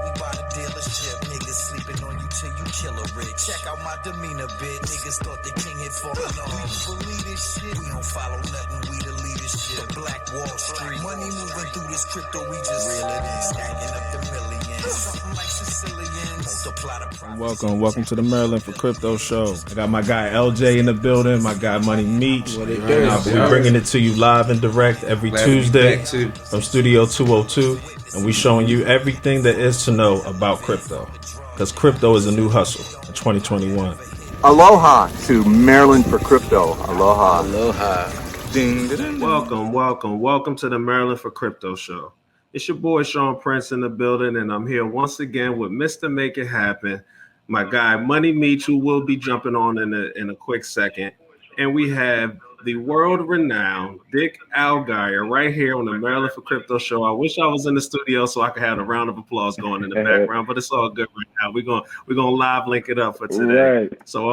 we buy the dealership. Niggas sleeping on you till you kill a rich. Check out my demeanor, bitch. Niggas thought the king had fallen off. Do you believe this shit? We don't follow nothing, we the leadership. Black Wall Street. Money moving through this crypto, we just reel it in. Stacking up the millions. Something like Sicilians. Multiply the profits. Welcome to the Maryland for Crypto Show. I got my guy LJ in the building, my guy Money Meech. We're bringing it to you live and direct every Tuesday from Studio 202, and we showing you everything there is to know about crypto, because crypto is a new hustle in 2021. Aloha to Maryland for Crypto. Aloha. Aloha. Ding, ding, ding. Welcome to the Maryland for Crypto Show. It's your boy Sean Prince in the building, and I'm here once again with Mr. Make It Happen, my guy Money Meech, who will be jumping on in a quick second. And we have the world-renowned Dick Allgire right here on the Maryland for Crypto Show. I wish I was in the studio so I could have a round of applause going in the background, but it's all good right now. We're gonna live link it up for today. Right. So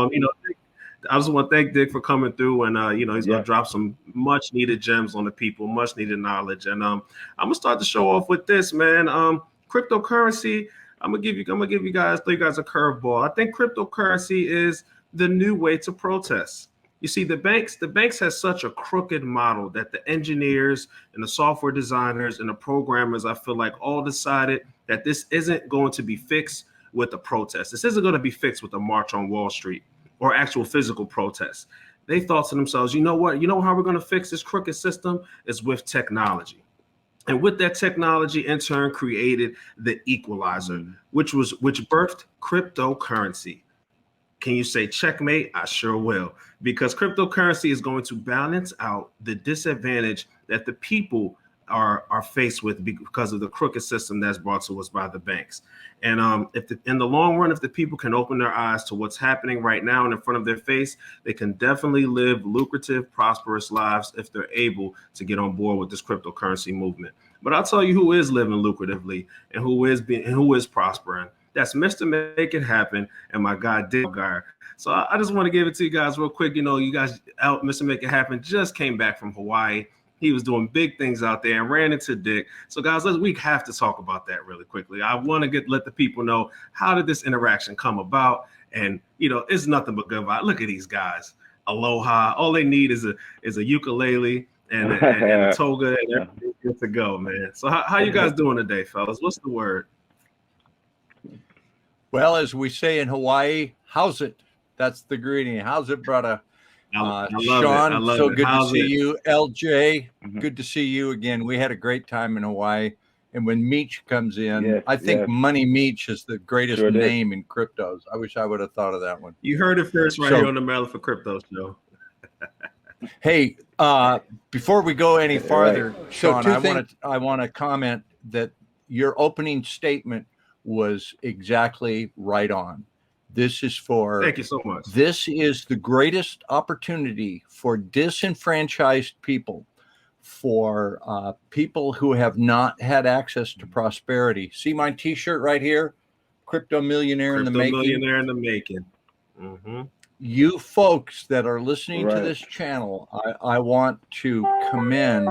I just want to thank Dick for coming through, and he's gonna drop some much needed gems on the people, much needed knowledge. And I'm gonna start the show off with this, man. Cryptocurrency. I'm gonna give you guys a curveball. I think cryptocurrency is the new way to protest. You see, the banks has such a crooked model that the engineers and the software designers and the programmers, I feel like, all decided that this isn't going to be fixed with a protest. This isn't going to be fixed with a march on Wall Street or actual physical protests. They thought to themselves, you know what? You know how we're going to fix this crooked system is with technology. And with that technology, in turn, created the equalizer, which birthed cryptocurrency. Can you say checkmate? I sure will, because cryptocurrency is going to balance out the disadvantage that the people are faced with because of the crooked system that's brought to us by the banks. And in the long run, if the people can open their eyes to what's happening right now and in front of their face, they can definitely live lucrative, prosperous lives if they're able to get on board with this cryptocurrency movement. But I'll tell you who is living lucratively and who is prospering. That's Mr. Make It Happen and my guy Dick Allgire. So I just want to give it to you guys real quick. You guys out, Mr. Make It Happen just came back from Hawaii. He was doing big things out there and ran into Dick. So guys, we have to talk about that really quickly. I want to let the people know, how did this interaction come about? And it's nothing but good vibe. Look at these guys. Aloha. All they need is a ukulele and a toga, and everything's good to go, man. So how you guys doing today, fellas? What's the word? Well, as we say in Hawaii, how's it? That's the greeting. How's it, brother? Sean, so good to see you. LJ, good to see you again. We had a great time in Hawaii. And when Meech comes in, I think Money Meech is the greatest name in cryptos. I wish I would have thought of that one. You heard it first here on the Maryland for Crypto Show. Hey, before we go any farther, Sean, I want to comment that your opening statement was exactly right on. This is for, thank you so much. This is the greatest opportunity for disenfranchised people, for people who have not had access to prosperity. See my T-shirt right here, Crypto Millionaire in the Making. Millionaire in the Making. Mm-hmm. You folks that are listening to this channel, I want to commend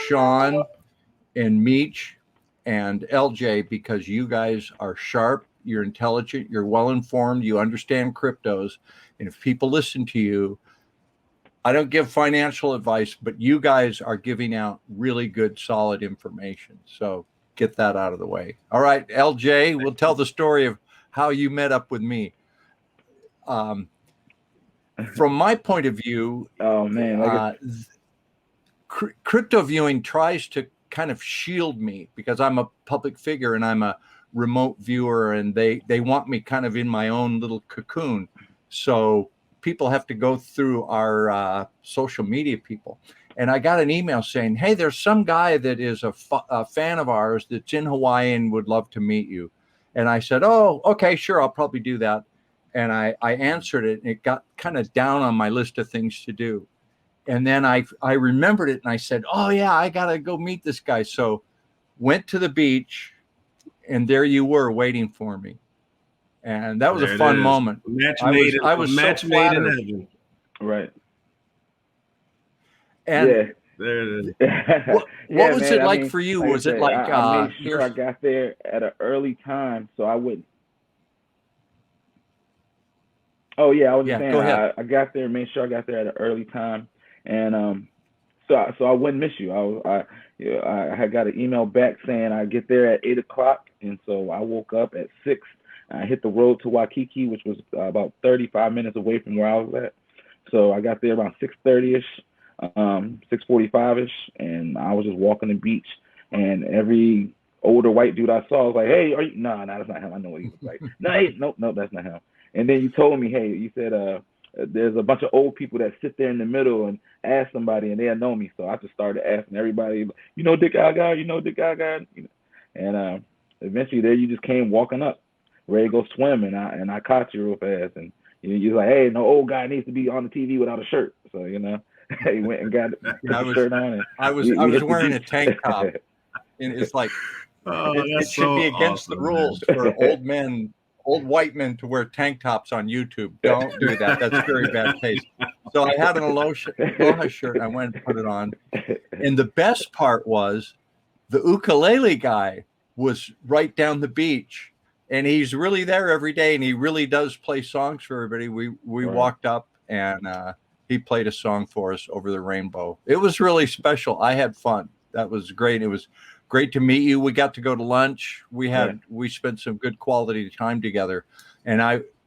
Sean and Meech and LJ, because you guys are sharp, you're intelligent, you're well-informed, you understand cryptos. And if people listen to you, I don't give financial advice, but you guys are giving out really good, solid information. So get that out of the way. All right, LJ, we'll tell the story of how you met up with me. From my point of view, crypto viewing tries to kind of shield me because I'm a public figure and I'm a remote viewer, and they want me kind of in my own little cocoon. So people have to go through our social media people. And I got an email saying, hey, there's some guy that is a fan of ours that's in Hawaii and would love to meet you. And I said, oh, okay, sure, I'll probably do that. And I answered it, and it got kind of down on my list of things to do. And then I remembered it, and I said, oh, yeah, I got to go meet this guy. So went to the beach, and there you were waiting for me. And that was a fun moment. I was match made in heaven. Right. And There it is. What Yeah, was man. it I like mean, for you? like I Was it said, like I made sure here's I got there at an early time so I wouldn't. Oh yeah, I was just yeah, saying go ahead. I got there, made sure I got there at an early time, and so I wouldn't miss you. I had got an email back saying I get there at 8 o'clock, and so I woke up at 6. I hit the road to Waikiki, which was about 35 minutes away from where I was at. So I got there around 6:30 ish, 6:45 ish, and I was just walking the beach, and every older white dude I saw was like, "Hey, are you?" Nah, that's not him. I know what he was like. No, hey, nope, that's not him. And then you told me, hey, you said there's a bunch of old people that sit there in the middle and ask somebody, and they'll know me. So I just started asking everybody, you know, Dick Allgire, you know, Dick Allgire, you know? And eventually there you just came walking up, ready to go swim, and I caught you real fast, and you're like, hey, no old guy needs to be on the TV without a shirt. So he went and got put the shirt on, and I was wearing a tank top, and it's like it should be against the rules for old white men to wear tank tops on YouTube. Don't do that. That's very bad taste. So I had an Aloha shirt, and I went and put it on. And the best part was the ukulele guy was right down the beach, and he's really there every day, and he really does play songs for everybody. We Right. walked up, and he played a song for us over the rainbow. It was really special. I had fun. That was great. It was great to meet you. We got to go to lunch. We spent some good quality time together. And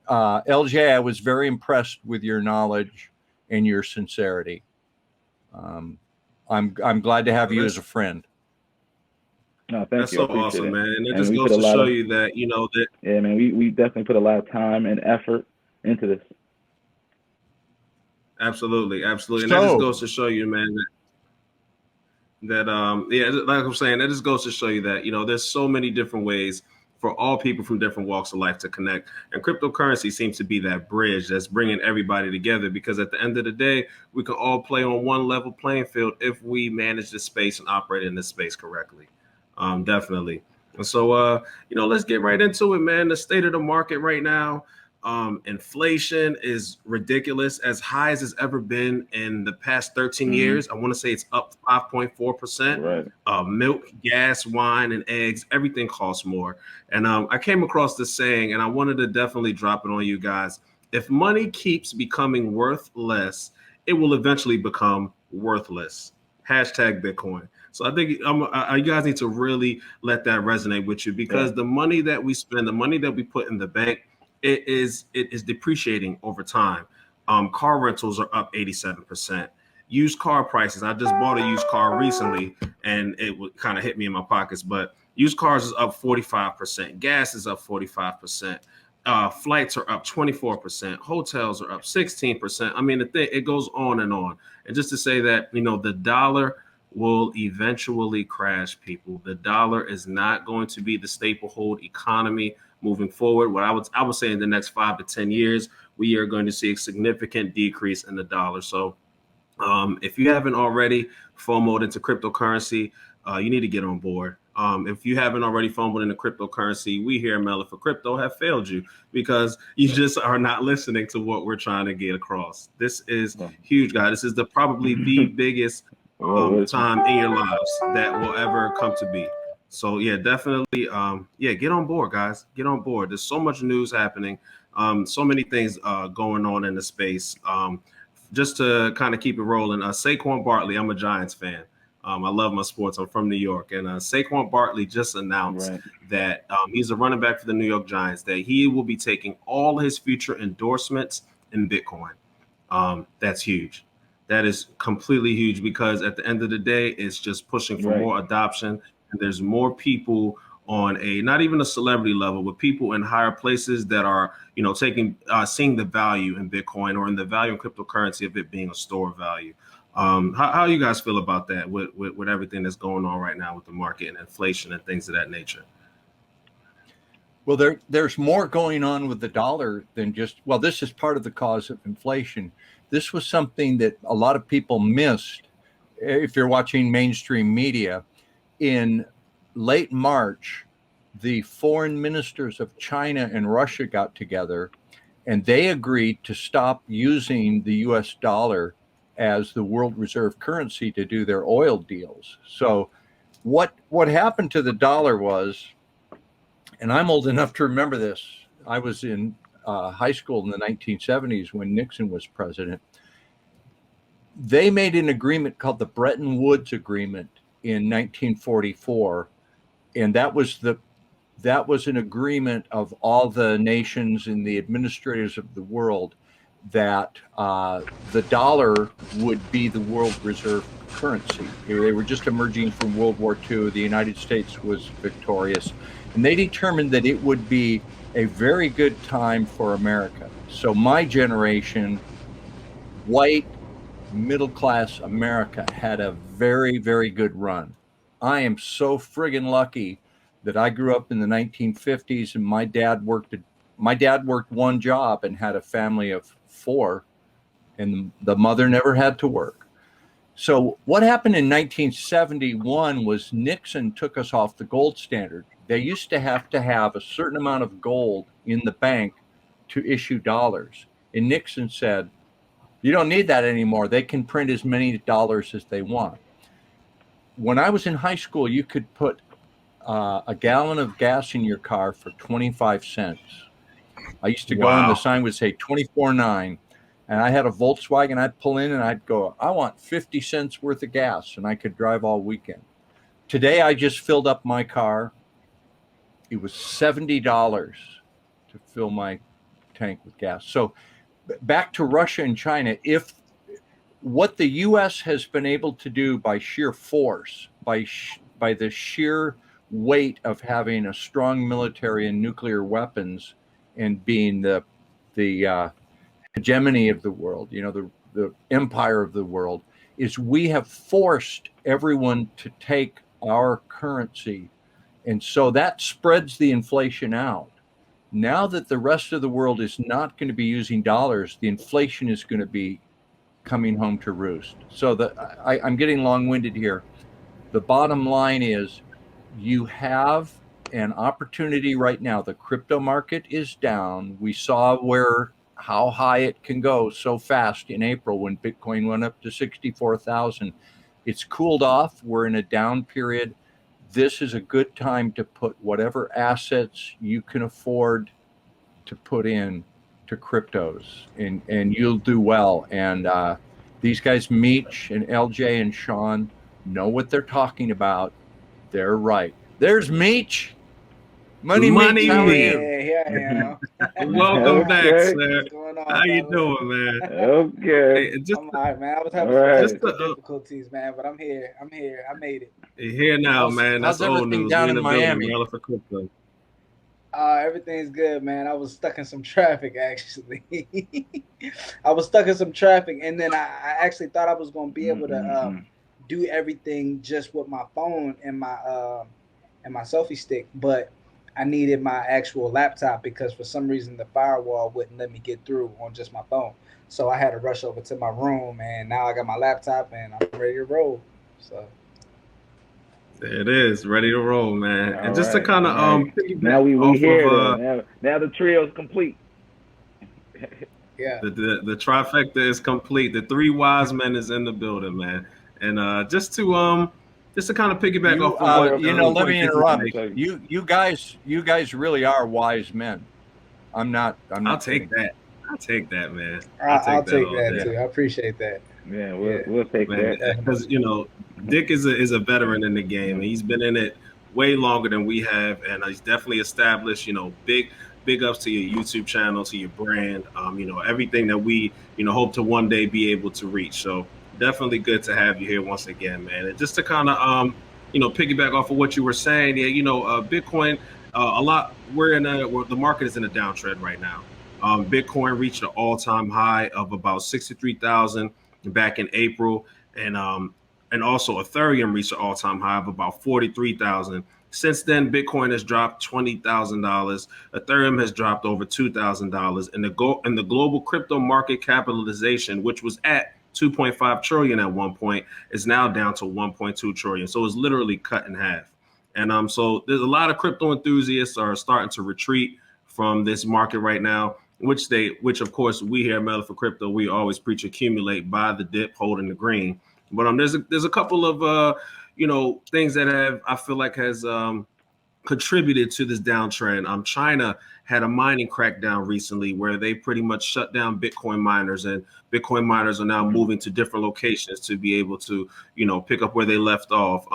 LJ, I was very impressed with your knowledge and your sincerity. I'm glad to have you as a friend. No, thank That's you. so I appreciate awesome, it. man. And it And just we goes put a to lot show of you that, that yeah, man. We definitely put a lot of time and effort into this. absolutely. And that just goes to show you, man, that like I'm saying, that just goes to show you that, there's so many different ways for all people from different walks of life to connect. And cryptocurrency seems to be that bridge that's bringing everybody together, because at the end of the day, we can all play on one level playing field if we manage this space and operate in this space correctly. Definitely. And so, let's get right into it, man. The state of the market right now. Inflation is ridiculous, as high as it's ever been in the past 13 years. I want to say it's up 5.4%. Right. Milk, gas, wine, and eggs, everything costs more. And I came across this saying, and I wanted to definitely drop it on you guys. If money keeps becoming worth less, it will eventually become worthless. Hashtag Bitcoin. So I think you guys need to really let that resonate with you, because the money that we spend, the money that we put in the bank, it is depreciating over time. Car rentals are up 87%. Used car prices. I just bought a used car recently, and it would kind of hit me in my pockets. But used cars is up 45%. Gas is up 45%. Flights are up 24%. Hotels are up 16%. I mean, it goes on and on. And just to say that, the dollar will eventually crash, people. The dollar is not going to be the staple hold economy moving forward. What I would say in the next 5 to 10 years, we are going to see a significant decrease in the dollar. So if you haven't already FOMO'd into cryptocurrency, you need to get on board. If you haven't already FOMO'd into cryptocurrency, we here at Melon for Crypto have failed you, because you just are not listening to what we're trying to get across. This is huge, guys. This is probably the biggest time in your lives that will ever come to be. So yeah, definitely. Get on board, guys. Get on board. There's so much news happening. So many things going on in the space. Just to kind of keep it rolling, Saquon Barkley, I'm a Giants fan. I love my sports. I'm from New York. And Saquon Barkley just announced that he's a running back for the New York Giants, that he will be taking all his future endorsements in Bitcoin. That's huge. That is completely huge, because at the end of the day, it's just pushing for more adoption. And there's more people on a, not even a celebrity level, but people in higher places that are, seeing the value in Bitcoin, or in the value in cryptocurrency of it being a store of value. How you guys feel about that with everything that's going on right now with the market and inflation and things of that nature? Well, there's more going on with the dollar than just, this is part of the cause of inflation. This was something that a lot of people missed if you're watching mainstream media. In late March, the foreign ministers of China and Russia got together, and they agreed to stop using the US dollar as the world reserve currency to do their oil deals. So what happened to the dollar was, and I'm old enough to remember this, I was in high school in the 1970s when Nixon was president. They made an agreement called the Bretton Woods Agreement in 1944, and that was an agreement of all the nations and the administrators of the world that the dollar would be the world reserve currency. They were just emerging from World War II. The United States was victorious, and they determined that it would be a very good time for America. So my generation, white, middle-class America, had a very, very good run. I am so friggin' lucky that I grew up in the 1950s, and my dad worked one job and had a family of 4, and the mother never had to work. So what happened in 1971 was Nixon took us off the gold standard. They used to have a certain amount of gold in the bank to issue dollars. And Nixon said, you don't need that anymore. They can print as many dollars as they want. When I was in high school, you could put a gallon of gas in your car for 25 cents. I used to go and the sign would say 24.9. And I had a Volkswagen. I'd pull in and I'd go, I want 50 cents worth of gas, and I could drive all weekend. Today, I just filled up my car. It was $70 to fill my tank with gas. So back to Russia and China, if what the U.S. has been able to do by sheer force, by the sheer weight of having a strong military and nuclear weapons and being the hegemony of the world, the empire of the world, is we have forced everyone to take our currency. And so that spreads the inflation out. Now that the rest of the world is not going to be using dollars, the inflation is going to be coming home to roost. So I'm getting long-winded here. The bottom line is you have an opportunity right now. The crypto market is down. We saw how high it can go so fast in April when Bitcoin went up to 64,000. It's cooled off. We're in a down period. This is a good time to put whatever assets you can afford to put in to cryptos, and you'll do well. And these guys, Meech and LJ and Sean, know what they're talking about. They're right. There's Meech. Money Meech, how are you? Yeah, I am. Welcome back, sir. What's going on, How you fellas? doing, man? Okay. Hey, just I'm all right, man. I was having some technical difficulties, man, but I'm here. I made it. you're here now, man. That's how's old everything news. down We in the building, Miami? Maryland for crypto. Everything's good, man. I was stuck in some traffic, actually. I was stuck in some traffic, and then I actually thought I was going to be able to do everything just with my phone and my selfie stick, but I needed my actual laptop because for some reason the firewall wouldn't let me get through on just my phone. So I had to rush over to my room, and now I got my laptop and I'm ready to roll. So there it is, ready to roll, man. And just to kind of now we here. Now the trio's complete. yeah, the trifecta is complete. The 3 wise men is in the building, man. And just to kind of piggyback off of what let me interrupt. You guys really are wise men. I'm not I'll take that. I'll take that, man. I'll take that too. I appreciate that. Yeah, we'll take that because Dick is a veteran in the game, and he's been in it way longer than we have, and he's definitely established. Big ups to your YouTube channel, to your brand. Everything that we hope to one day be able to reach. So definitely good to have you here once again, man. And just to kind of piggyback off of what you were saying, Bitcoin, the market is in a downtrend right now. Bitcoin reached an all-time high of about 63,000 back in April, and also Ethereum reached an all-time high of about 43,000. Since then, Bitcoin has dropped $20,000. Ethereum has dropped over $2,000, and the global crypto market capitalization, which was at 2.5 trillion at one point, is now down to 1.2 trillion. So it's literally cut in half. And so there's a lot of crypto enthusiasts are starting to retreat from this market right now. which of course we here at Metal for Crypto, we always preach accumulate, buy the dip, hold in the green. But there's a couple of things that I feel like has contributed to this downtrend. China had a mining crackdown recently where they pretty much shut down Bitcoin miners, and Bitcoin miners are now moving to different locations to be able to, pick up where they left off.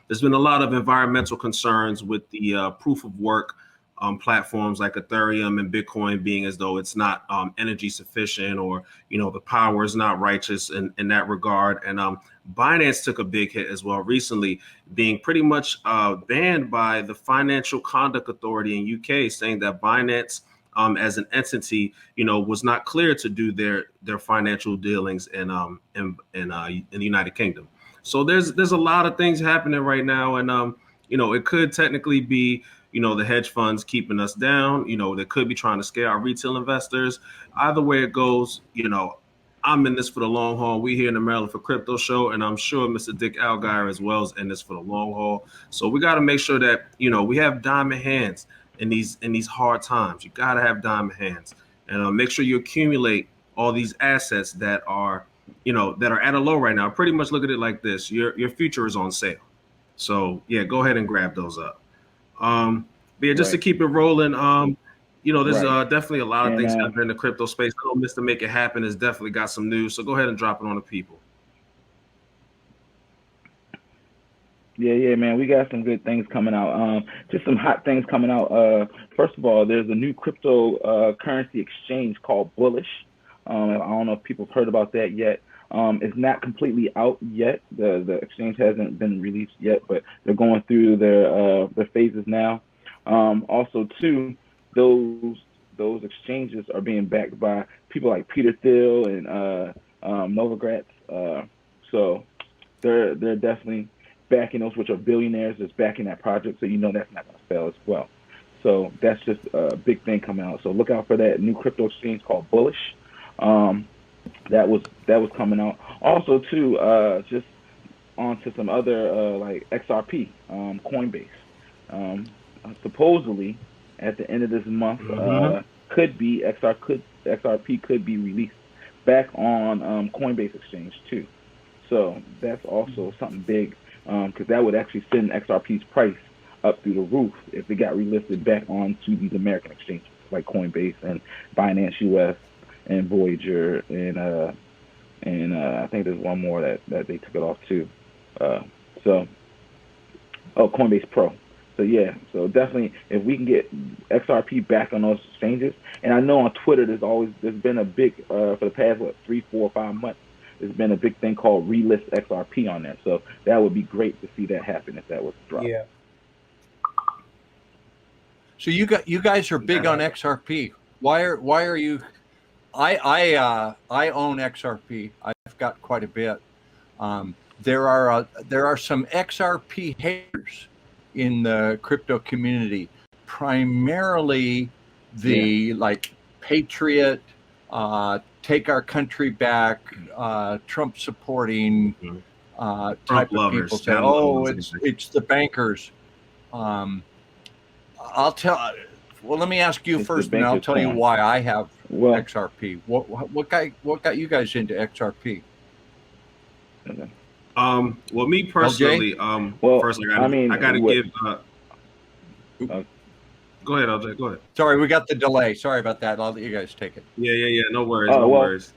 There's been a lot of environmental concerns with the proof of work platforms like Ethereum and Bitcoin being as though it's not energy sufficient, or the power is not righteous in that regard. And Binance took a big hit as well recently, being pretty much banned by the Financial Conduct Authority in UK, saying that Binance as an entity, was not clear to do their financial dealings in the United Kingdom. So there's a lot of things happening right now, and it could technically be the hedge funds keeping us down. They could be trying to scare our retail investors. Either way it goes, I'm in this for the long haul. We here in the Maryland for Crypto show, and I'm sure Mr. Dick Allgire as well is in this for the long haul. So we got to make sure that we have diamond hands in these hard times. You got to have diamond hands, and make sure you accumulate all these assets that are at a low right now. Pretty much look at it like this: your future is on sale. So yeah, go ahead and grab those up. But yeah, just to keep it rolling, there's definitely a lot of things happening in the crypto space. I know Mr. Make It Happen has definitely got some news, so go ahead and drop it on the people. Yeah, man, we got some good things coming out. Just some hot things coming out. First of all, there's a new crypto currency exchange called Bullish. I don't know if people have heard about that yet. It's not completely out yet. The exchange hasn't been released yet, but they're going through their phases now. Also, too, those exchanges are being backed by people like Peter Thiel and Novogratz. So they're definitely backing those, which are billionaires that's backing that project. So that's not going to fail as well. So that's just a big thing coming out. So look out for that new crypto exchange called Bullish. That was coming out. Also, too, just onto some other like XRP, Coinbase. Supposedly, at the end of this month, XRP could be released back on Coinbase exchange too. So that's also something big, because that would actually send XRP's price up through the roof if it got relisted back onto these American exchanges like Coinbase and Binance US and Voyager, and I think there's one more that they took it off too. Coinbase Pro. So yeah, so definitely if we can get XRP back on those exchanges, and I know on Twitter there's been a big for the past 3, 4, 5 months, there's been a big thing called relist XRP on that. So that would be great to see that happen if that was dropped. Yeah. So you guys are big on XRP. Why are you? I own XRP. I've got quite a bit. There are some XRP haters in the crypto community, primarily the like Patriot, take our country back, Trump supporting type of people say, oh, it's the bankers. Let me ask you first, and I'll tell you why I have XRP. What got you guys into XRP? Okay. Well, me personally, first I gotta give. Go ahead, LJ. Go ahead. Sorry, we got the delay. Sorry about that. I'll let you guys take it. Yeah. No worries. No worries.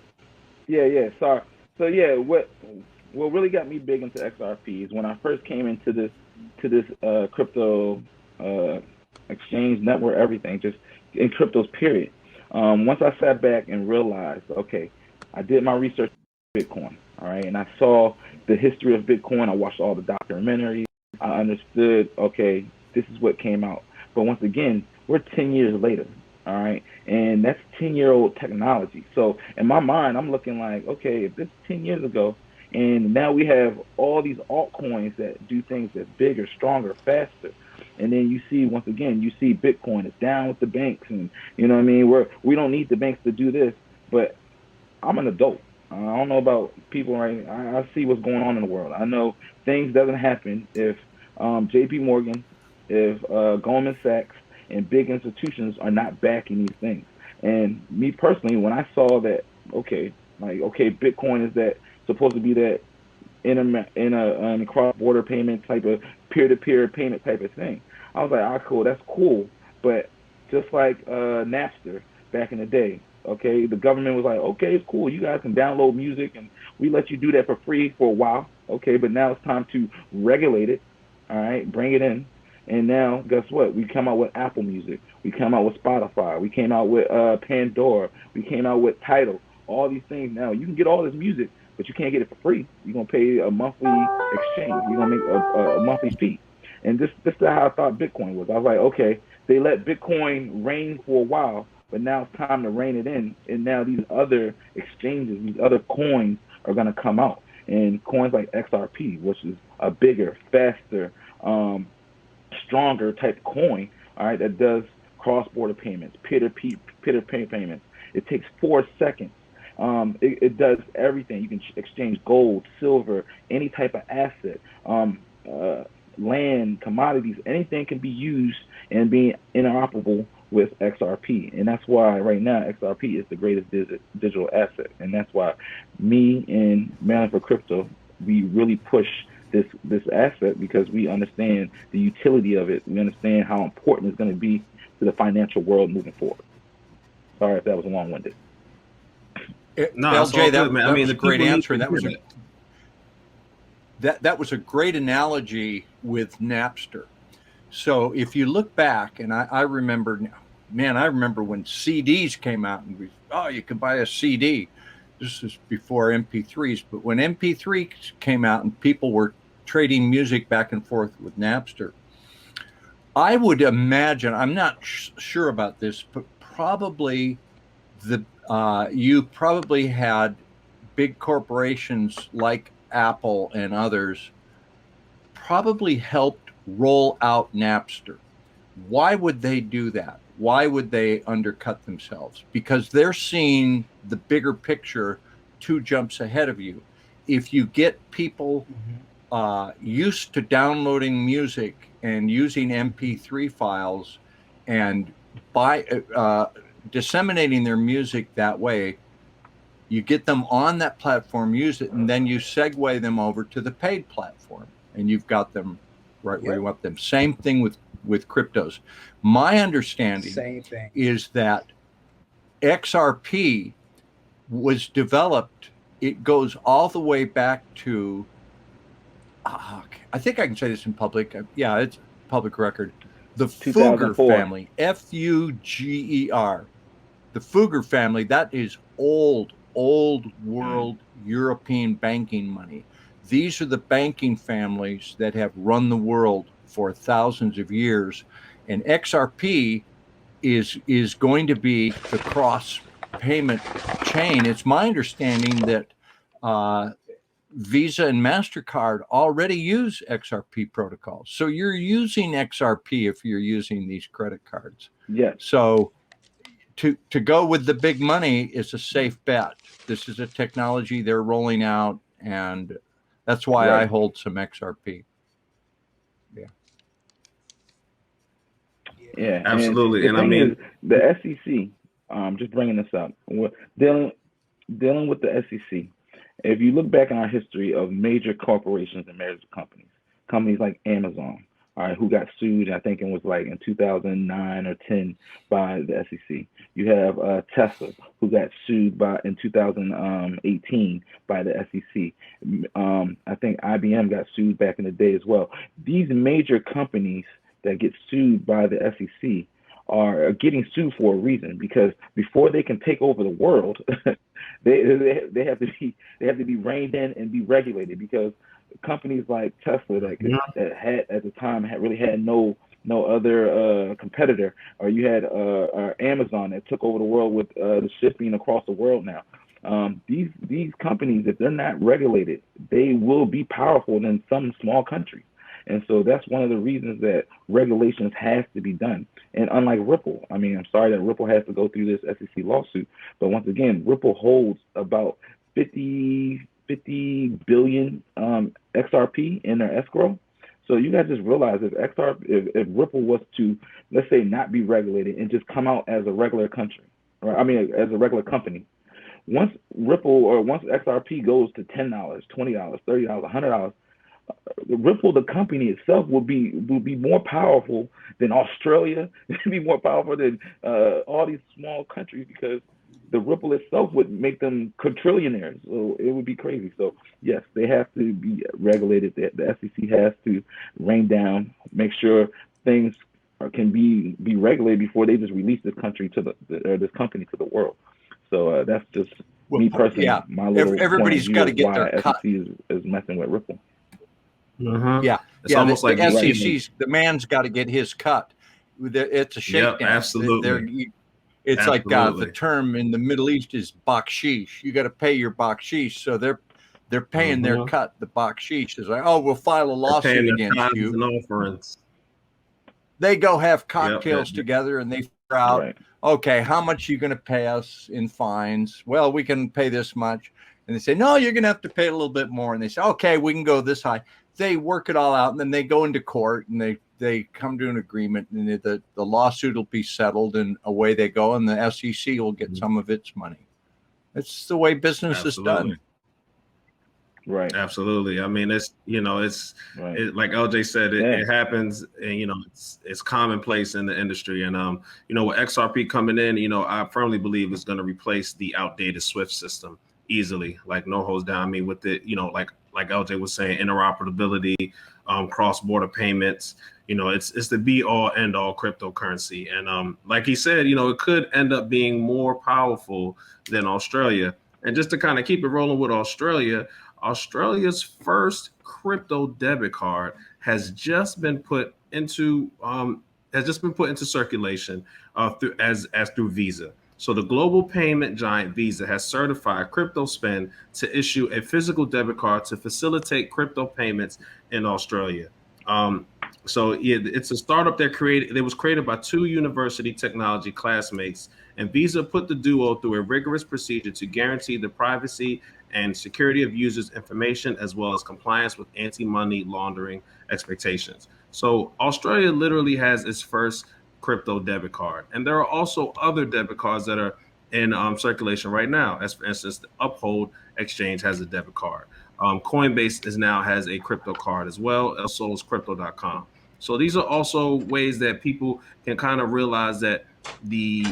Yeah. Sorry. So yeah, what really got me big into XRP is when I first came into this crypto exchange network, everything, just in cryptos, period. Once I sat back and realized, okay, I did my research on Bitcoin, all right, and I saw the history of Bitcoin. I watched all the documentaries. I understood, okay, this is what came out. But once again, we're 10 years later, all right, and that's 10-year-old technology. So in my mind, I'm looking like, okay, if this is 10 years ago, and now we have all these altcoins that do things that's bigger, stronger, faster. And then you see, once again, Bitcoin is down with the banks, and you know what I mean? We don't need the banks to do this. But I'm an adult. I don't know about people, right? I see what's going on in the world. I know things doesn't happen if J.P. Morgan, if Goldman Sachs, and big institutions are not backing these things. And me personally, when I saw that, okay, Bitcoin is that supposed to be that in a cross border payment type of peer to peer payment type of thing. I was like, cool, that's cool. But just like Napster back in the day, okay, the government was like, okay, it's cool, you guys can download music and we let you do that for free for a while, okay, but now it's time to regulate it, all right, bring it in. And now, guess what? We come out with Apple Music. We come out with Spotify. We came out with Pandora. We came out with Tidal. All these things now. You can get all this music, but you can't get it for free. You're going to pay a monthly exchange. You're going to make a monthly fee. And this is how I thought Bitcoin was. I was like, okay, they let Bitcoin reign for a while, but now it's time to rein it in. And now these other exchanges, these other coins are going to come out. And coins like XRP, which is a bigger, faster, stronger type coin, all right, that does cross-border payments, peer-to-peer payments. It takes 4 seconds. It does everything. You can exchange gold, silver, any type of asset, land, commodities, anything can be used and be interoperable with XRP. And that's why right now XRP is the greatest digital asset. And that's why me and Maryland for Crypto, we really push this asset because we understand the utility of it. We understand how important it's going to be to the financial world moving forward. Sorry if that was long-winded. No, LJ, that was a great answer. That was a great analogy with Napster. So if you look back, and I remember, man, I remember when CDs came out and you could buy a CD. This is before MP3s, but when MP3s came out and people were trading music back and forth with Napster, I would imagine, I'm not sure about this, but probably you probably had big corporations like Apple and others probably helped roll out Napster. Why would they do that? Why would they undercut themselves? Because they're seeing the bigger picture 2 jumps ahead of you. If you get people used to downloading music and using MP3 files and disseminating their music that way, you get them on that platform, use it, and then you segue them over to the paid platform, and you've got them right where you want them. Same thing with cryptos. My understanding is that XRP was developed, it goes all the way back to, I think I can say this in public. Yeah, it's public record. The Fugger family, F-U-G-E-R. The Fugger family, that is old world European banking money. These are the banking families that have run the world for thousands of years. And XRP is going to be the cross payment chain. It's my understanding that Visa and MasterCard already use XRP protocols. So you're using XRP if you're using these credit cards. Yes. So to go with the big money is a safe bet. This is a technology they're rolling out, and that's why I hold some XRP. Yeah, absolutely. And I mean, the SEC. Just bringing this up, dealing with the SEC. If you look back in our history of major corporations and major companies like Amazon, all right, who got sued, I think it was like in 2009 or 10 by the SEC. You have Tesla, who got sued in 2018 by the SEC. I think IBM got sued back in the day as well. These major companies that get sued by the SEC are getting sued for a reason, because before they can take over the world, they have to be reined in and be regulated, because companies like Tesla that had at the time really had no other competitor, or you had Amazon that took over the world with the shipping across the world now. These companies, if they're not regulated, they will be powerful in some small countries. And so that's one of the reasons that regulations has to be done. And unlike Ripple, I mean, I'm sorry that Ripple has to go through this SEC lawsuit, but once again, Ripple holds about 50 billion XRP in their escrow. So you guys just realize if Ripple was to, let's say, not be regulated and just come out as a regular country, right? I mean, as a regular company. Once Ripple or once XRP goes to $10, $20, $30, $100, Ripple, the company itself, will be more powerful than Australia. It'll be more powerful than all these small countries, because the Ripple itself would make them quadrillionaires. So it would be crazy. So yes, they have to be regulated. The SEC has to rein down, make sure things can be regulated before they just release this country to this company to the world. So that's just me personally. Yeah. My little Everybody's got to get why their cut. SEC is messing with Ripple. Yeah, it's almost like the SEC's, the man's got to get his cut. It's a shakedown. Yep, absolutely. It's like the term in the Middle East is bakshish. You got to pay your bakshish. So they're paying their cut. The bakshish is like, oh, we'll file a lawsuit against you. And offerings. They go have cocktails together and they figure out, okay, how much are you going to pay us in fines? Well, we can pay this much. And they say, no, you're going to have to pay a little bit more. And they say, okay, we can go this high. They work it all out, and then they go into court and they come to an agreement, and the lawsuit will be settled, and away they go, and the SEC will get some of its money. It's the way business is done. Right. Absolutely. I mean, it's like LJ said, it happens, and it's commonplace in the industry. And with XRP coming in, I firmly believe it's going to replace the outdated SWIFT system easily, like no holds down. I mean, with it, like LJ was saying, interoperability, cross-border payments, it's the be all end all cryptocurrency. And like he said, it could end up being more powerful than Australia. And just to kind of keep it rolling with Australia's first crypto debit card has just been put into circulation through Visa. So the global payment giant Visa has certified Crypto Spend to issue a physical debit card to facilitate crypto payments in Australia. It's a startup that was created by two university technology classmates, and Visa put the duo through a rigorous procedure to guarantee the privacy and security of users' information, as well as compliance with anti-money laundering expectations. So Australia literally has its first crypto debit card, and there are also other debit cards that are in circulation right now. As for instance, the Uphold exchange has a debit card. Coinbase now has a crypto card as well, as well as crypto.com. So these are also ways that people can kind of realize that the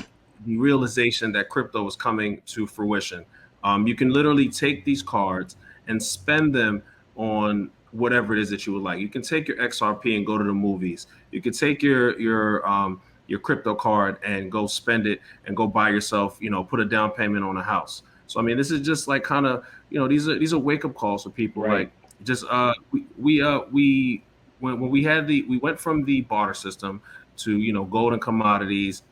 realization that crypto is coming to fruition. You can literally take these cards and spend them on whatever it is that you would like. You can take your XRP and go to the movies. You can take your crypto card and go spend it and go buy yourself, put a down payment on a house. So I mean, this is just like kind of, these are wake up calls for people. Right. Like just we went from the barter system to gold and commodities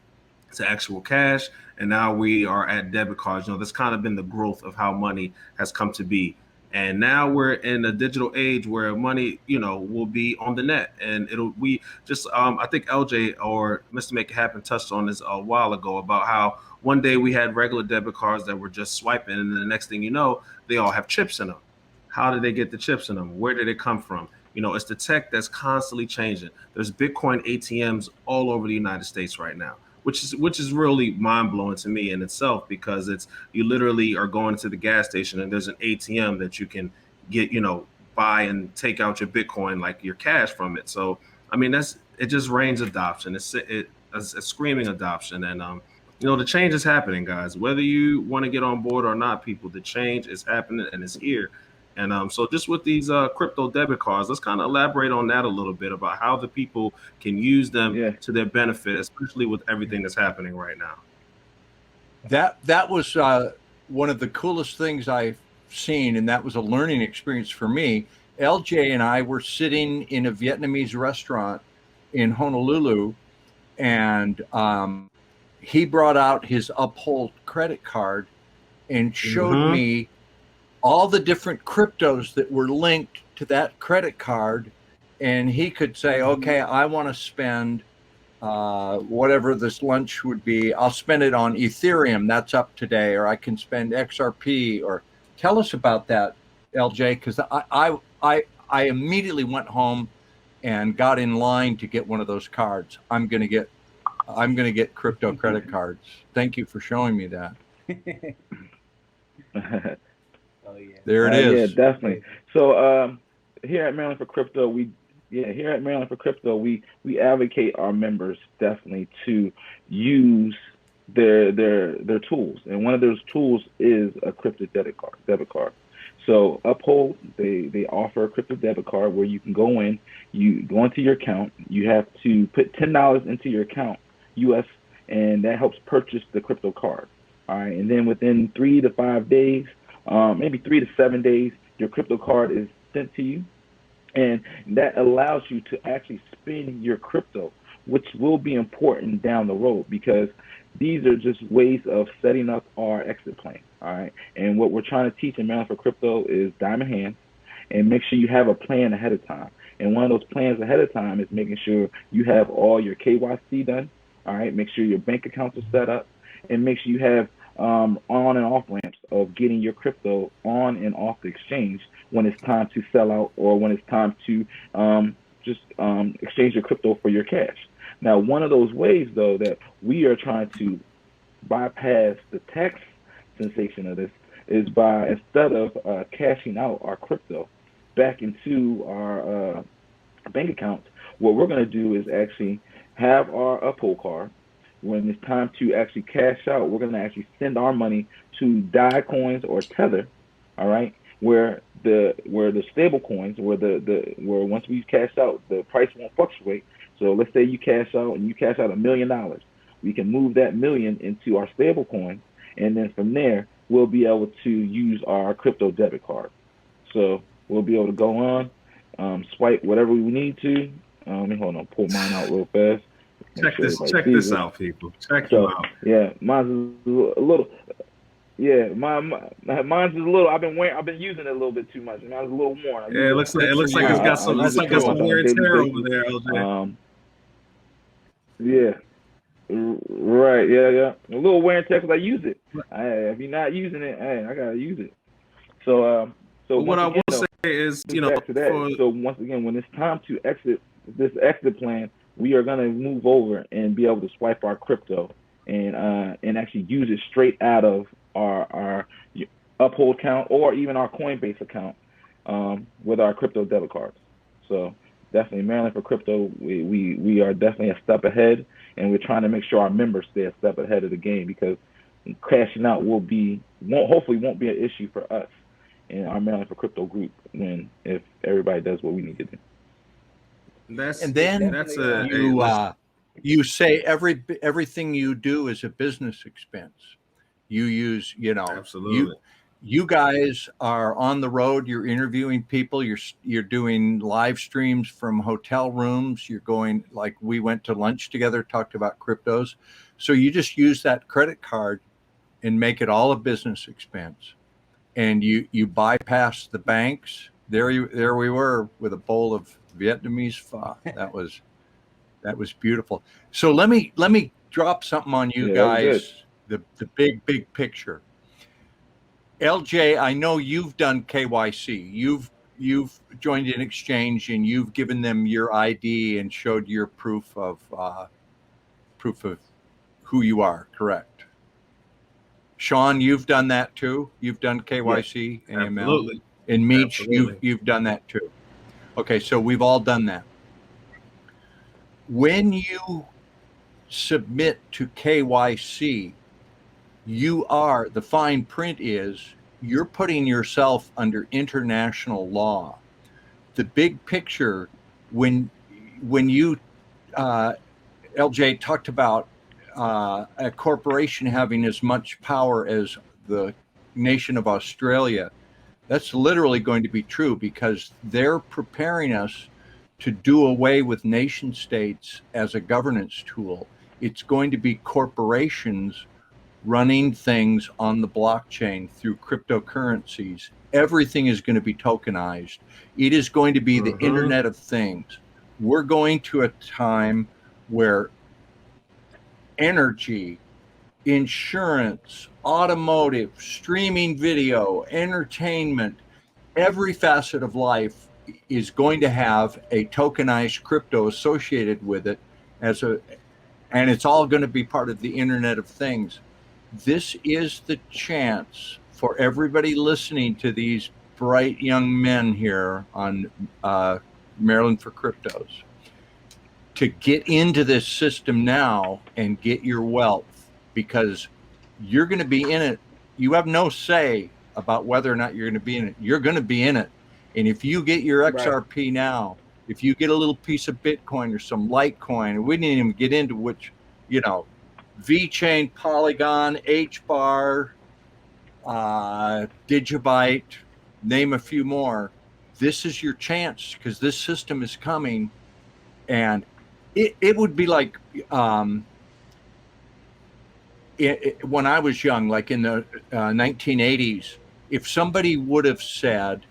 to actual cash, and now we are at debit cards. That's kind of been the growth of how money has come to be. And now we're in a digital age where money, will be on the net, and I think LJ or Mr. Make It Happen touched on this a while ago about how one day we had regular debit cards that were just swiping, and then the next thing you know, they all have chips in them. How did they get the chips in them? Where did it come from? It's the tech that's constantly changing. There's Bitcoin ATMs all over the United States right now, which is really mind blowing to me in itself, because you literally are going to the gas station and there's an ATM that you can get, buy and take out your Bitcoin, like your cash from it. So, I mean, it just reigns adoption. It's a screaming adoption. And, the change is happening, guys, whether you want to get on board or not, people, the change is happening and it's here. And so just with these crypto debit cards, let's kind of elaborate on that a little bit about how the people can use them to their benefit, especially with everything that's happening right now. That was one of the coolest things I've seen, and that was a learning experience for me. LJ and I were sitting in a Vietnamese restaurant in Honolulu, and he brought out his Uphold credit card and showed me all the different cryptos that were linked to that credit card. And he could say, okay, I want to spend whatever this lunch would be. I'll spend it on Ethereum. That's up today. Or I can spend XRP. Or tell us about that, LJ, because I immediately went home and got in line to get one of those cards. I'm going to get I'm going to get crypto credit cards. Thank you for showing me that. Oh yeah. There it Yeah, is. definitely. So here at Maryland for Crypto, we advocate our members definitely to use their tools, and one of those tools is a crypto debit card. So Uphold, they offer a crypto debit card where you can go in, you go into your account, you have to put $10 into your account, US, and that helps purchase the crypto card. All right, and then within 3 to 5 days, maybe 3 to 7 days, your crypto card is sent to you, and that allows you to actually spend your crypto, which will be important down the road because these are just ways of setting up our exit plan. All right, and what we're trying to teach in Maryland for Crypto is diamond hands, and make sure you have a plan ahead of time. And one of those plans ahead of time is making sure you have all your KYC done. All right, make sure your bank accounts are set up, and make sure you have on and off ramps of getting your crypto on and off the exchange when it's time to sell out or when it's time to exchange your crypto for your cash. Now, one of those ways, though, that we are trying to bypass the tax sensation of this is by, instead of cashing out our crypto back into our bank account, what we're going to do is actually have our Uphold card. When it's time to actually cash out, we're going to actually send our money to DAI coins or Tether, all right, where the stable coins, where once we cash out, the price won't fluctuate. So let's say you cash out and you cash out $1 million, we can move that million into our stable coin, and then from there we'll be able to use our crypto debit card. So we'll be able to go on, swipe whatever we need to. Let me pull mine out real fast. Check this out, people. Check them out. Yeah, mine's is a little. Yeah, mine's is a little. I've been using it a little bit too much. Mine's a little worn. Yeah, it looks like it's got some. Looks like it's some wear and tear over there, LJ. Yeah. Right. Yeah. A little wear and tear because I use it. If you're not using it, I gotta use it. So what I will say is, so once again, when it's time to exit this exit plan, we are going to move over and be able to swipe our crypto and actually use it straight out of our Uphold account or even our Coinbase account with our crypto debit cards. So definitely Maryland for Crypto, we are definitely a step ahead, and we're trying to make sure our members stay a step ahead of the game because cashing out hopefully won't be an issue for us in our Maryland for Crypto group if everybody does what we need to do. You say everything you do is a business expense. You use, absolutely. You guys are on the road. You're interviewing people. You're doing live streams from hotel rooms. You're going, like we went to lunch together, talked about cryptos. So you just use that credit card and make it all a business expense. And you bypass the banks. There we were with a bowl of Vietnamese pho. That was beautiful. So let me drop something on you guys. The big picture. LJ, I know you've done KYC. You've joined an exchange and you've given them your ID and showed your proof of who you are. Correct. Sean, you've done that too. You've done KYC and AML. Absolutely. And Meech, you've done that too. Okay, so we've all done that. When you submit to KYC, the fine print is you're putting yourself under international law. The big picture, when you, LJ, talked about a corporation having as much power as the nation of Australia, that's literally going to be true because they're preparing us to do away with nation states as a governance tool. It's going to be corporations running things on the blockchain through cryptocurrencies. Everything is going to be tokenized. It is going to be the Internet of Things. We're going to a time where energy, insurance, automotive, streaming video, entertainment, every facet of life is going to have a tokenized crypto associated with it as and it's all going to be part of the Internet of Things. This is the chance for everybody listening to these bright young men here on Maryland for Cryptos to get into this system now and get your wealth, because you're going to be in it. You have no say about whether or not you're going to be in it. You're going to be in it. And if you get your XRP now, if you get a little piece of Bitcoin or some Litecoin, and we didn't even get into which, you know, VeChain, Polygon, HBAR, Digibyte, name a few more. This is your chance, because this system is coming. And it would be like when I was young, like in the 1980s, if somebody would have said,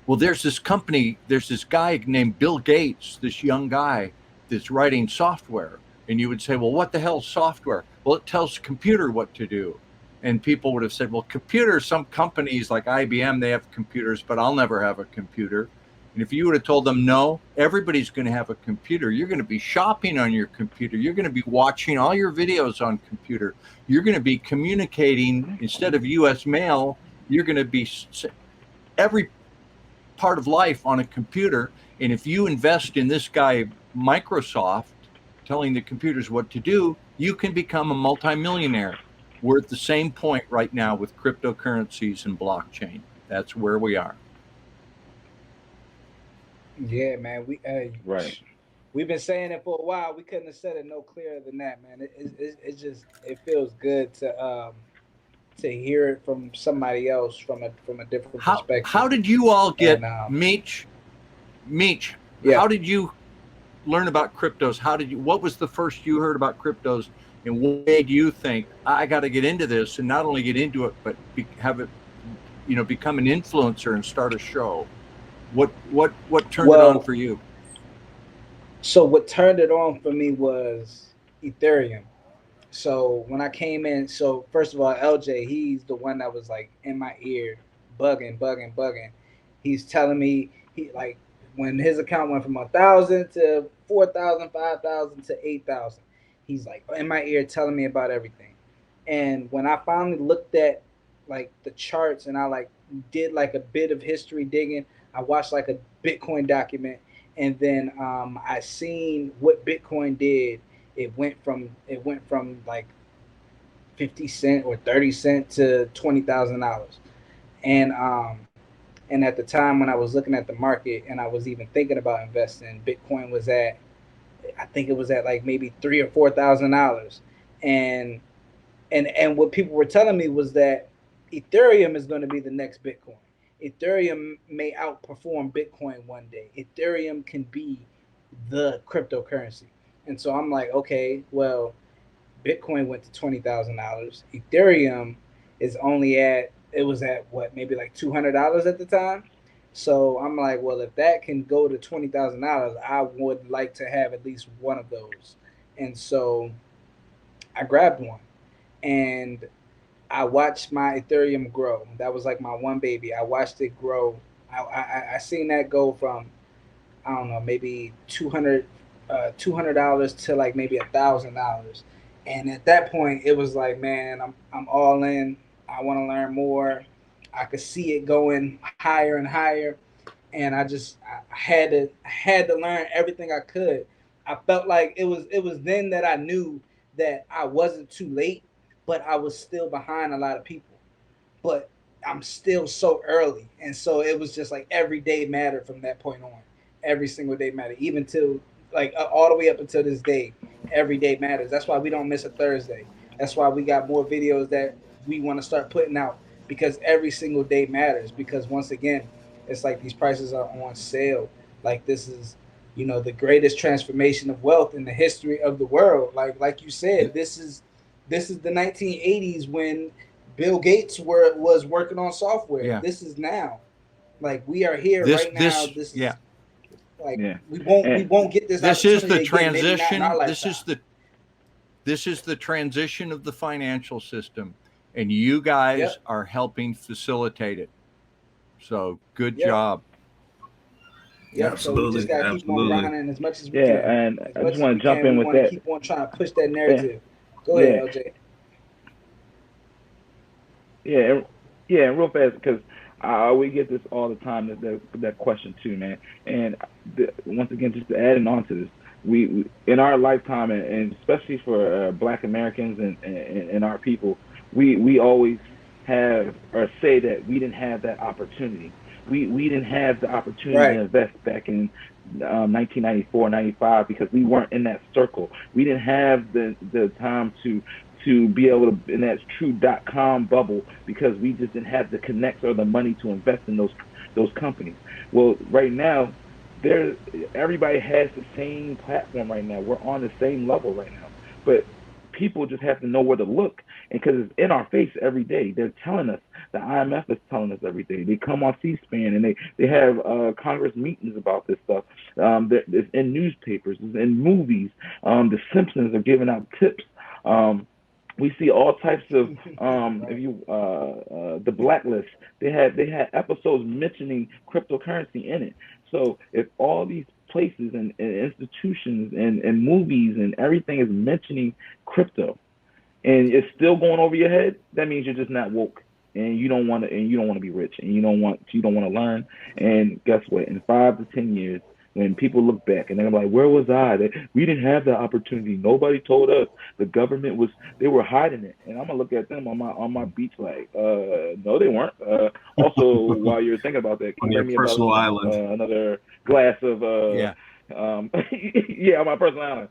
well, there's this company, there's this guy named Bill Gates, this young guy that's writing software. And you would say, well, what the hell is software? Well, it tells the computer what to do. And people would have said, well, computers, some companies like IBM, they have computers, but I'll never have a computer. And if you would have told them, no, everybody's going to have a computer. You're going to be shopping on your computer. You're going to be watching all your videos on computer. You're going to be communicating instead of US mail. You're going to be every part of life on a computer. And if you invest in this guy, Microsoft, telling the computers what to do, you can become a multimillionaire. We're at the same point right now with cryptocurrencies and blockchain. That's where we are. Yeah, man. We've been saying it for a while. We couldn't have said it no clearer than that, man. It just feels good to hear it from somebody else from a different perspective. How did you all get Meech? Yeah. How did you learn about cryptos? What was the first you heard about cryptos, and what made you think I got to get into this, and not only get into it, but have it, become an influencer and start a show? What turned it on for you? So what turned it on for me was Ethereum. So when I came in, so first of all, LJ, he's the one that was like in my ear, bugging. He's telling me when his account went from 1,000 to 4,000, 5,000 to 8,000, he's like in my ear telling me about everything. And when I finally looked at like the charts and I did like a bit of history digging, I watched like a Bitcoin document, and then I seen what Bitcoin did. It went from like 50 cent or 30 cent to $20,000. And at the time when I was looking at the market and I was even thinking about investing, Bitcoin was at, I think it was at like maybe $3,000 or $4,000. And what people were telling me was that Ethereum is going to be the next Bitcoin. Ethereum may outperform Bitcoin one day. Ethereum can be the cryptocurrency. And so I'm like, okay, well, Bitcoin went to $20,000. Ethereum is only was at what, maybe like $200 at the time. So I'm like, well, if that can go to $20,000, I would like to have at least one of those. And so I grabbed one, and I watched my Ethereum grow. That was like my one baby. I watched it grow. I seen that go from, I don't know, maybe $200 to like maybe $1,000. And at that point, it was like, man, I'm all in. I want to learn more. I could see it going higher and higher, and I had to learn everything I could. I felt like it was then that I knew that I wasn't too late, but I was still behind a lot of people. But I'm still so early, and so it was just like every day mattered from that point on. Every single day mattered, even till like all the way up until this day. Every day matters. That's why we don't miss a Thursday. That's why we got more videos that we want to start putting out, because every single day matters. Because once again, it's like these prices are on sale. Like this is, the greatest transformation of wealth in the history of the world. Like you said, this is the 1980s when Bill Gates was working on software. Yeah. This is now. Like we are here right now. This is we won't get this. This is the transition. This is the transition of the financial system, and you guys are helping facilitate it. So good job. Yep. So we just gotta keep on grinding as much as we can. And As I much just want as to jump in with we want to that. keep on trying to push that narrative. Go ahead, LJ. Yeah, and real fast, because we get this all the time, that question too, man. And once again, just adding on to this, we in our lifetime, and especially for Black Americans and our people, we always have or say that we didn't have that opportunity. We didn't have the opportunity to invest back in 1994, 95 because we weren't in that circle. We didn't have the time to be able to in that true .com bubble because we just didn't have the connects or the money to invest in those companies. Well, right now, everybody has the same platform right now. We're on the same level right now, but people just have to know where to look, and because it's in our face every day. They're telling us. The IMF is telling us every day. They come on C-SPAN and they have Congress meetings about this stuff. It's in newspapers, it's in movies. The Simpsons are giving out tips. We see all types of the Blacklist. They had episodes mentioning cryptocurrency in it. So if all these places and institutions and movies and everything is mentioning crypto, and it's still going over your head, that means you're just not woke, and you don't want to be rich, and you don't want to learn. And guess what? In 5 to 10 years, when people look back and they're like, where was I? We didn't have that opportunity. Nobody told us. The government they were hiding it. And I'm gonna look at them on my beach like, no, they weren't. Also, while you're thinking about that, can you bring me personal island another glass of on my personal island.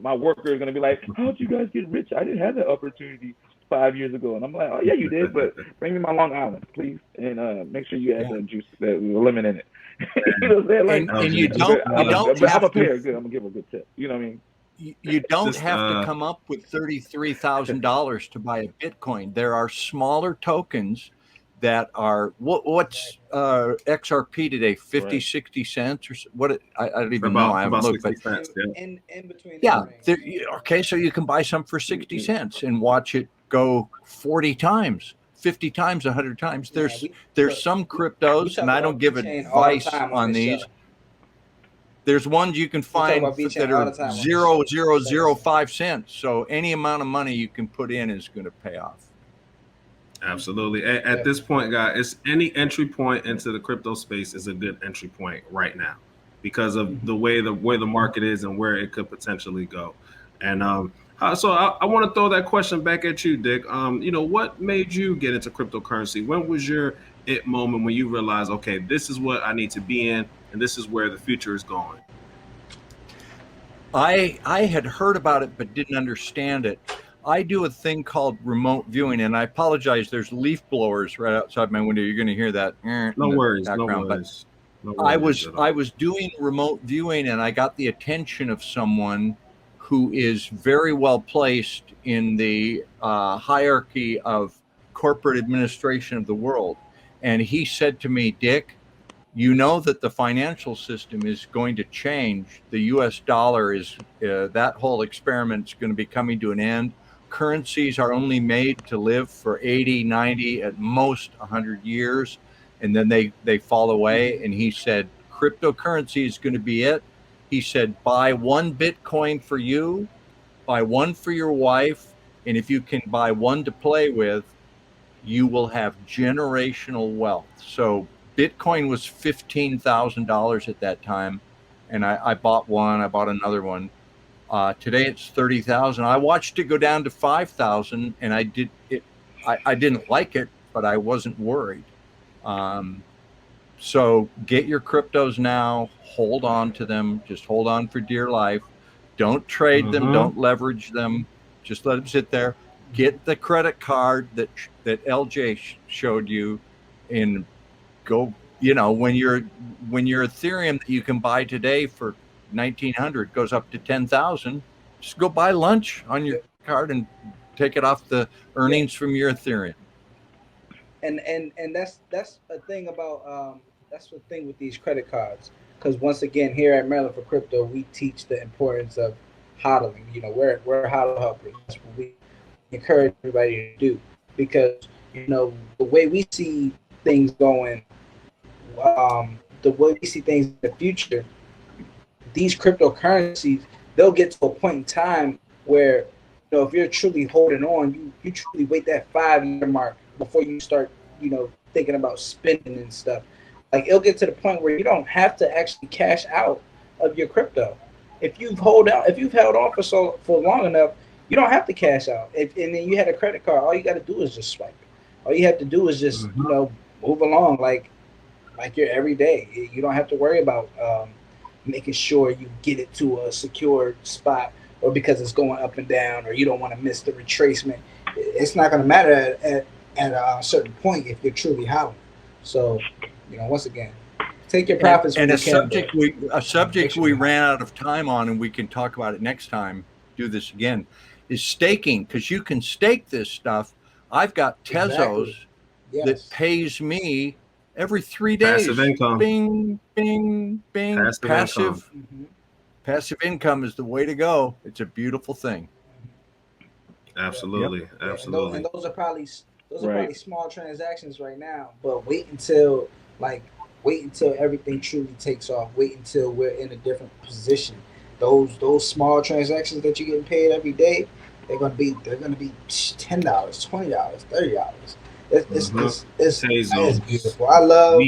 My worker is gonna be like, how'd you guys get rich? I didn't have that opportunity 5 years ago. And I'm like, oh yeah, you did, but bring me my Long Island, please, and make sure you add that juice, that lemon in it. You know what I'm saying? Like, and you don't I'm a pair. Good. I'm gonna give a good tip. You know what I mean? You don't have to come up with $33,000 to buy a Bitcoin. There are smaller tokens that are what's XRP today, 50, 60 cents or what? I don't even know. I haven't looked, but in between. Okay, so you can buy some for 60 cents and watch it go 40 times. 50 times, 100 times. There's some cryptos, and I don't give advice on these. There's ones you can find that are 0.0005 cents. So any amount of money you can put in is going to pay off. Absolutely. At this point, guys, any entry point into the crypto space is a good entry point right now because of the way where the market is and where it could potentially go. And so I want to throw that question back at you, Dick. What made you get into cryptocurrency? When was your it moment when you realized, okay, this is what I need to be in, and this is where the future is going? I had heard about it but didn't understand it. I do a thing called remote viewing, and I apologize. There's leaf blowers right outside my window. You're going to hear that. No worries. I was doing remote viewing, and I got the attention of someone who is very well placed in the hierarchy of corporate administration of the world. And he said to me, Dick, you know that the financial system is going to change. The US dollar is, that whole experiment is going to be coming to an end. Currencies are only made to live for 80, 90, at most 100 years, and then they fall away. And he said, cryptocurrency is going to be it. He said, buy one Bitcoin for you, buy one for your wife, and if you can buy one to play with, you will have generational wealth. So Bitcoin was $15,000 at that time, and I bought one. I bought another one. Today it's 30,000. I watched it go down to 5,000, and I didn't like it, but I wasn't worried. So get your cryptos now. Hold on to them. Just hold on for dear life. Don't trade them. Don't leverage them. Just let them sit there. Get the credit card that LJ showed you, and go. When your Ethereum that you can buy today for 1,900 goes up to 10,000, just go buy lunch on your card and take it off the earnings from your Ethereum. And that's a thing about that's the thing with these credit cards, because once again here at Maryland for Crypto, we teach the importance of hodling. We're hodl helpers. That's what we encourage everybody to do, because the way we see things going, the the way we see things in the future, these cryptocurrencies, they'll get to a point in time where, if you're truly holding on, you truly wait that 5-year mark before you start, thinking about spending and stuff. Like, it'll get to the point where you don't have to actually cash out of your crypto. If you've held on for long enough, you don't have to cash out. And then you had a credit card, all you got to do is just swipe it. All you have to do is just move along like your everyday. You don't have to worry about making sure you get it to a secure spot, or because it's going up and down, or you don't want to miss the retracement. It's not going to matter at a certain point if you're truly holding. So, once again, take your profits. And a subject we ran out of time on, and we can talk about it next time. Do this again, is staking, because you can stake this stuff. I've got Tezos that pays me every 3 days. Passive income. Bing, bing, bing. Passive income is the way to go. It's a beautiful thing. Absolutely, absolutely. And those are probably small transactions right now. But wait until everything truly takes off. Wait until we're in a different position. Those small transactions that you're getting paid every day, they're gonna be $10, $20, $30. It's beautiful. I love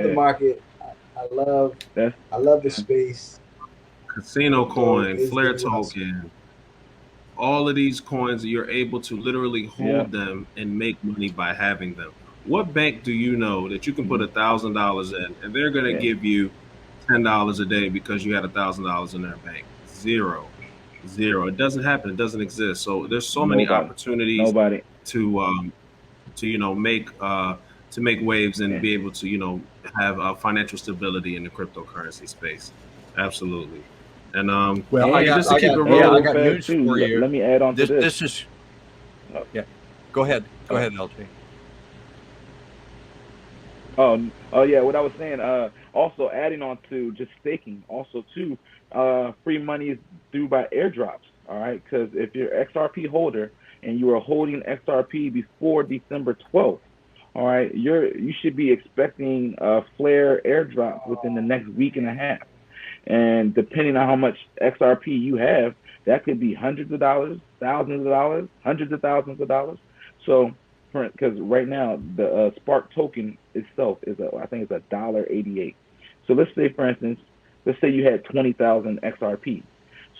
the market. I love the space. Casino coin, Flare token, all of these coins, you're able to literally hold them and make money by having them. What bank do you know that you can put $1,000 in and they're going to give you $10 a day because you had $1,000 in their bank? Zero. It doesn't happen. It doesn't exist. So there's so many opportunities to make waves and be able to have financial stability in the cryptocurrency space. Absolutely. And I got news for you. Let me add on to this. This is Go ahead, LJ. Oh yeah, what I was saying, also adding on to just staking, also too, free money is due by airdrops, all right? Because if you're XRP holder and you are holding XRP before December 12th, all right, you should be expecting a Flare airdrop within the next week and a half. And depending on how much XRP you have, that could be hundreds of dollars, thousands of dollars, hundreds of thousands of dollars. So, because right now the Spark token itself is I think it's $1.88. So let's say, for instance, you had 20,000 XRP.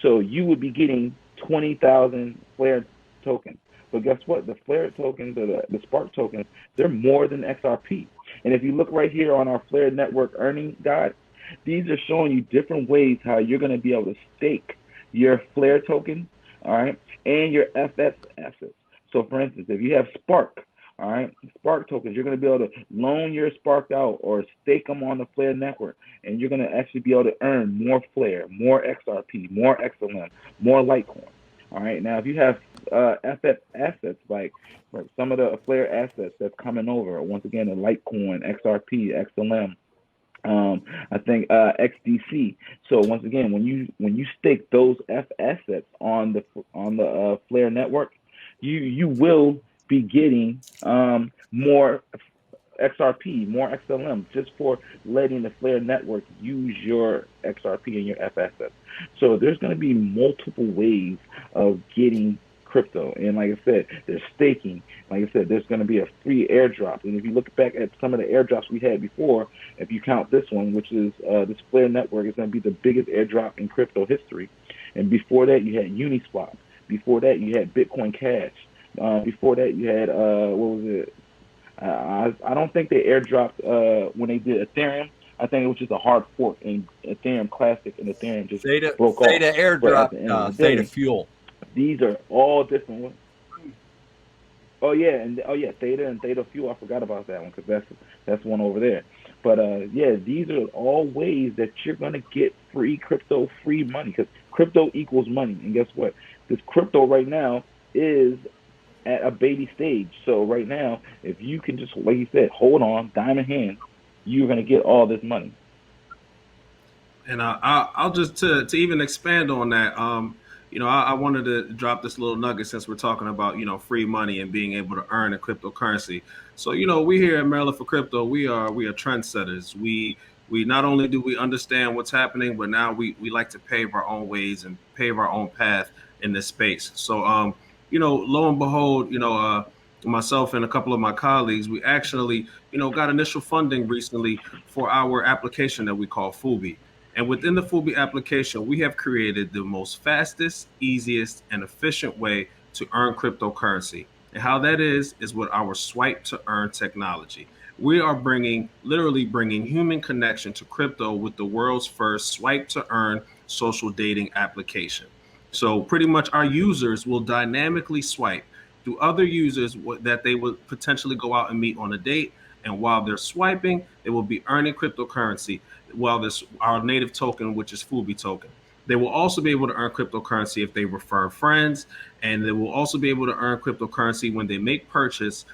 So you would be getting 20,000 Flare tokens. But guess what? The Flare tokens, or the Spark tokens, they're more than XRP. And if you look right here on our Flare Network earnings guide, these are showing you different ways how you're going to be able to stake your Flare token, all right, and your FS assets. So, for instance, if you have Spark, all right, Spark tokens, you're going to be able to loan your Spark out or stake them on the Flare network, and you're going to actually be able to earn more Flare, more XRP, more XLM, more Litecoin. All right, now if you have FS assets like some of the Flare assets that's coming over, once again, the Litecoin, XRP, XLM, I think XDC. So once again, when you stake those F assets on the Flare network, you will be getting more XRP, more XLM, just for letting the Flare network use your XRP and your F assets. So there's going to be multiple ways of getting crypto. And like I said, there's staking. Like I said, there's going to be a free airdrop. And if you look back at some of the airdrops we had before, if you count this one, which is this Flare network, is going to be the biggest airdrop in crypto history. And before that, you had Uniswap. Before that, you had Bitcoin Cash. Before that, you had, what was it? I don't think they airdropped when they did Ethereum. I think it was just a hard fork in Ethereum Classic, and Ethereum just broke off. Theta airdrop, Theta Fuel. These are all different ones. Theta and Theta Fuel. I forgot about that one because that's one over there. But these are all ways that you're gonna get free crypto, free money, because crypto equals money. And guess what? This crypto right now is at a baby stage. So right now, if you can just, like you said, hold on, diamond hand, you're gonna get all this money. And I'll just to even expand on that. I wanted to drop this little nugget since we're talking about, free money and being able to earn a cryptocurrency. So, we here at Maryland for Crypto, we are trendsetters. We we not only do we understand what's happening, but now we like to pave our own ways and pave our own path in this space. So, lo and behold, myself and a couple of my colleagues, we actually, got initial funding recently for our application that we call Fubi. And within the Fubi application, we have created the most fastest, easiest, and efficient way to earn cryptocurrency. And how that is with our swipe to earn technology. We are literally bringing human connection to crypto with the world's first swipe to earn social dating application. So pretty much our users will dynamically swipe through other users that they would potentially go out and meet on a date. And while they're swiping, they will be earning cryptocurrency while this our native token, which is Fubi token. They will also be able to earn cryptocurrency if they refer friends, and they will also be able to earn cryptocurrency when they make purchases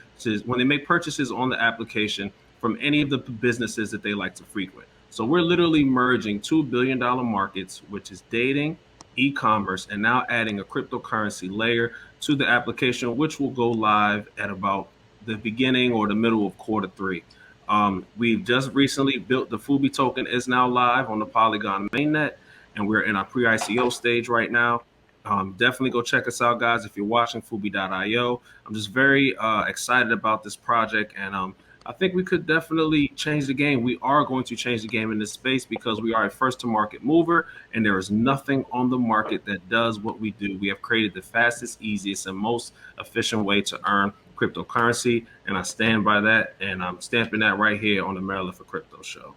on the application from any of the businesses that they like to frequent. So we're literally merging $2 billion markets, which is dating, e-commerce, and now adding a cryptocurrency layer to the application, which will go live at about the beginning or the middle of Q3. We've just recently built the Fubi token is now live on the Polygon mainnet, and we're in our pre-ICO stage right now. Definitely go check us out, guys, if you're watching Fubi.io. I'm just very excited about this project, and I think we could definitely change the game. We are going to change the game in this space because we are a first-to-market mover, and there is nothing on the market that does what we do. We have created the fastest, easiest, and most efficient way to earn cryptocurrency, and I stand by that, and I'm stamping that right here on the Maryland for Crypto show.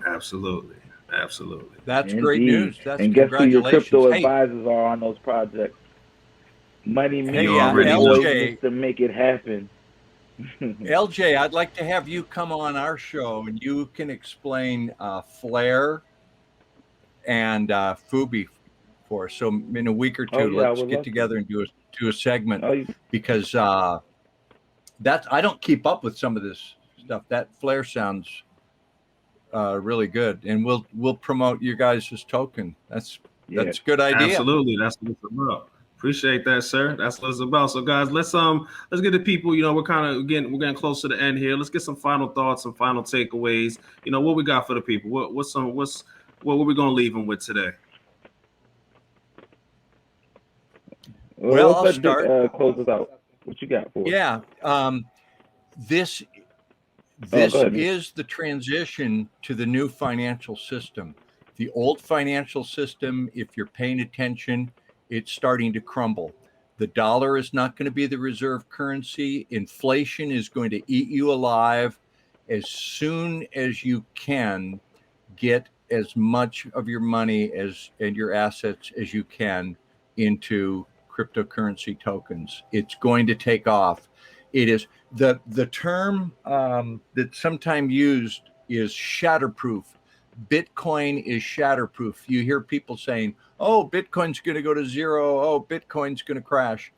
Absolutely. That's Indeed. great news. That's and guess who your crypto congratulations. advisors are on those projects? Money Me, You already know. always to make it happen. LJ, I'd like to have you come on our show and you can explain Flare and Fubi for us. So in a week or two, let's get together and do a segment because that's I don't keep up with some of this stuff. That Flare sounds really good, and we'll promote your guys' token. That's a good idea. Absolutely, that's what it's about. Appreciate that, sir. That's what it's about. So, guys, let's get the people. We're we're getting close to the end here. Let's get some final thoughts, some final takeaways. What we got for the people. What are we gonna leave them with today? Well, I'll start. Close us out. What you got for us? Yeah, this is the transition to the new financial system. The old financial system, if you're paying attention, it's starting to crumble. The dollar is not going to be the reserve currency. Inflation is going to eat you alive. As soon as you can, get as much of your money and your assets as you can into cryptocurrency tokens. It's going to take off. It is the term that's sometimes used is shatterproof. Bitcoin is shatterproof. You hear people saying, "Oh, Bitcoin's going to go to zero. Oh, Bitcoin's going to crash."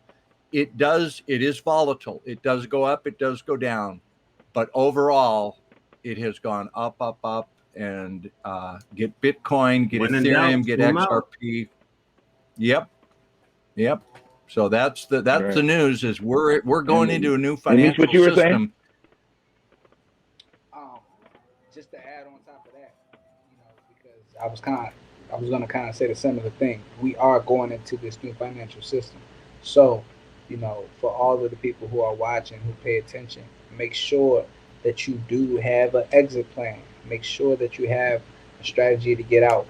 It is volatile. It does go up. It does go down. But overall, it has gone up, and get Bitcoin, get Ethereum, get XRP. Yep. So that's the news. Is we're going into a new financial system. Just to add on top of that, because I was going to kind of say the similar thing. We are going into this new financial system. So, for all of the people who are watching, who pay attention, make sure that you do have an exit plan. Make sure that you have a strategy to get out.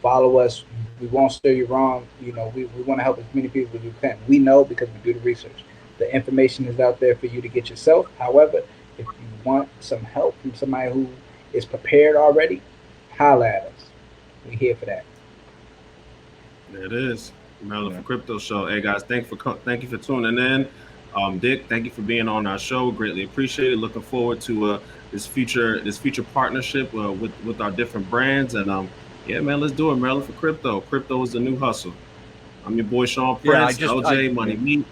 Follow us. We won't steer you wrong. We want to help as many people as we can. We know because we do the research. The information is out there for you to get yourself. However, if you want some help from somebody who is prepared already, holla at us. We're here for that. There it is. Maryland for Crypto Show. Hey guys, thank you for tuning in. Dick, thank you for being on our show. Greatly appreciate it. Looking forward to this future partnership with our different brands. And yeah, man, let's do it. Maryland for Crypto. Crypto is the new hustle. I'm your boy Sean Prince, LJ, Money Me.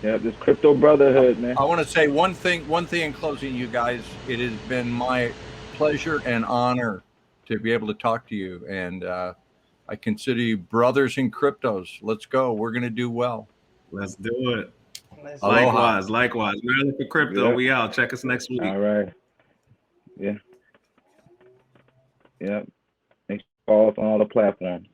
Yeah, this crypto brotherhood, man. I want to say one thing in closing, you guys. It has been my pleasure and honor to be able to talk to you, and I consider you brothers in cryptos. Let's go. We're going to do well. Let's do it. Likewise. Maryland for Crypto. We out. Check us next week. All right. Yeah. Yep. Make sure you follow us on all the platforms.